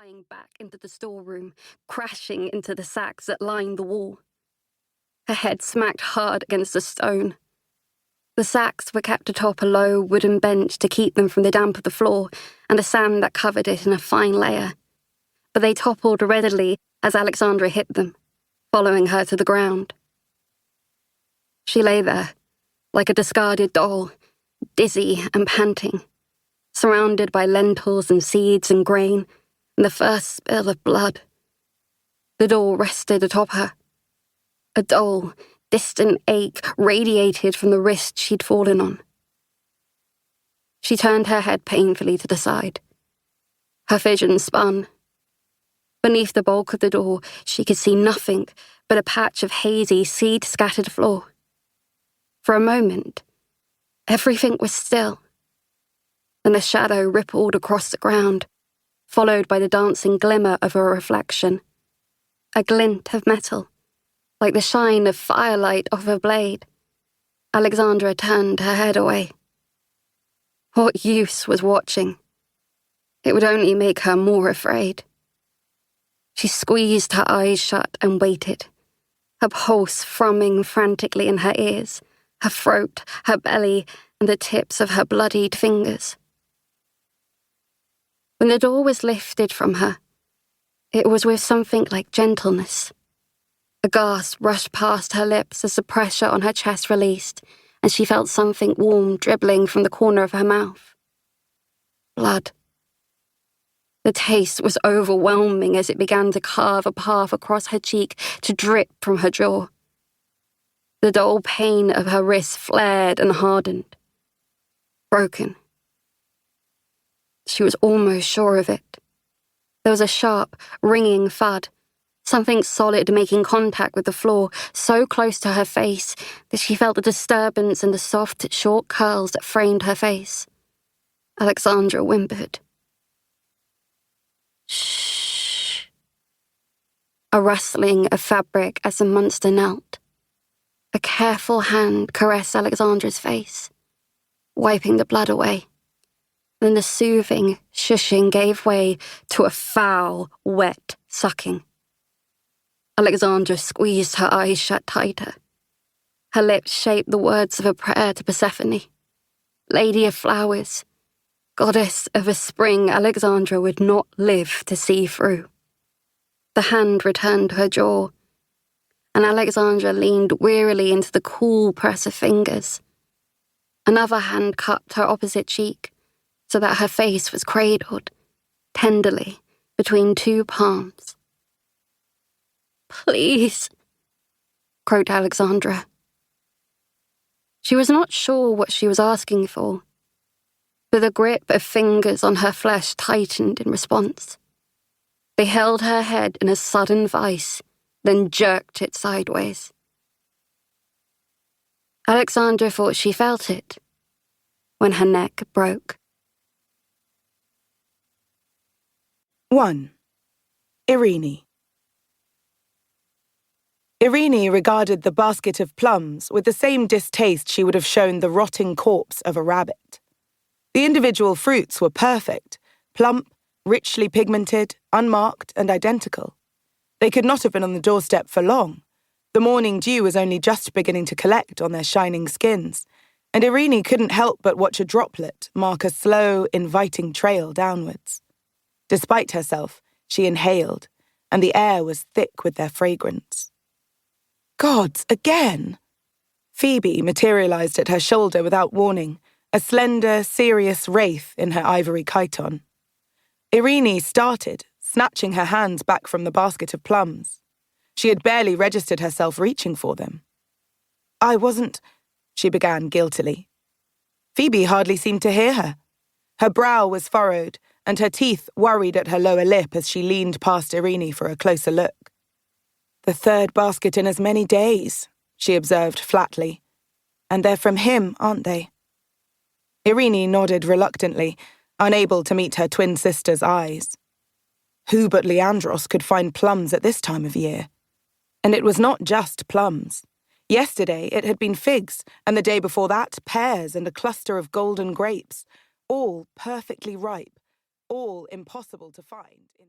flying back into the storeroom, crashing into the sacks that lined the wall. Her head smacked hard against a stone. The sacks were kept atop a low wooden bench to keep them from the damp of the floor and the sand that covered it in a fine layer. But they toppled readily as Alexandra hit them, following her to the ground. She lay there, like a discarded doll, dizzy and panting, surrounded by lentils and seeds and grain, and the first spill of blood. The door rested atop her. A dull, distant ache radiated from the wrist she'd fallen on. She turned her head painfully to the side. Her vision spun. Beneath the bulk of the door, she could see nothing but a patch of hazy, seed-scattered floor. For a moment, everything was still. Then a shadow rippled across the ground, followed by the dancing glimmer of a reflection. A glint of metal, like the shine of firelight off a blade. Alexandra turned her head away. What use was watching? It would only make her more afraid. She squeezed her eyes shut and waited, her pulse thrumming frantically in her ears, her throat, her belly, and the tips of her bloodied fingers. When the door was lifted from her, it was with something like gentleness. A gasp rushed past her lips as the pressure on her chest released, and she felt something warm dribbling from the corner of her mouth. Blood. The taste was overwhelming as it began to carve a path across her cheek to drip from her jaw. The dull pain of her wrist flared and hardened. Broken. She was almost sure of it. There was a sharp, ringing thud, something solid making contact with the floor, so close to her face that she felt the disturbance in the soft, short curls that framed her face. Alexandra whimpered. Shh. A rustling of fabric as the monster knelt. A careful hand caressed Alexandra's face, wiping the blood away. Then the soothing shushing gave way to a foul, wet sucking. Alexandra squeezed her eyes shut tighter. Her lips shaped the words of a prayer to Persephone. Lady of flowers, goddess of a spring Alexandra would not live to see through. The hand returned to her jaw, and Alexandra leaned wearily into the cool press of fingers. Another hand cupped her opposite cheek, so that her face was cradled, tenderly, between two palms. Please, croaked Alexandra. She was not sure what she was asking for, but the grip of fingers on her flesh tightened in response. They held her head in a sudden vice, then jerked it sideways. Alexandra thought she felt it when her neck broke. 1. Irene. Irene regarded the basket of plums with the same distaste she would have shown the rotting corpse of a rabbit. The individual fruits were perfect, plump, richly pigmented, unmarked, and identical. They could not have been on the doorstep for long. The morning dew was only just beginning to collect on their shining skins, and Irene couldn't help but watch a droplet mark a slow, inviting trail downwards. Despite herself, she inhaled, and the air was thick with their fragrance. Gods, again! Phoebe materialized at her shoulder without warning, a slender, serious wraith in her ivory chiton. Irene started, snatching her hands back from the basket of plums. She had barely registered herself reaching for them. I wasn't, she began guiltily. Phoebe hardly seemed to hear her. Her brow was furrowed, and her teeth worried at her lower lip as she leaned past Irene for a closer look. The third basket in as many days, she observed flatly. And they're from him, aren't they? Irene nodded reluctantly, unable to meet her twin sister's eyes. Who but Leandros could find plums at this time of year? And it was not just plums. Yesterday it had been figs, and the day before that pears and a cluster of golden grapes, all perfectly ripe, all impossible to find in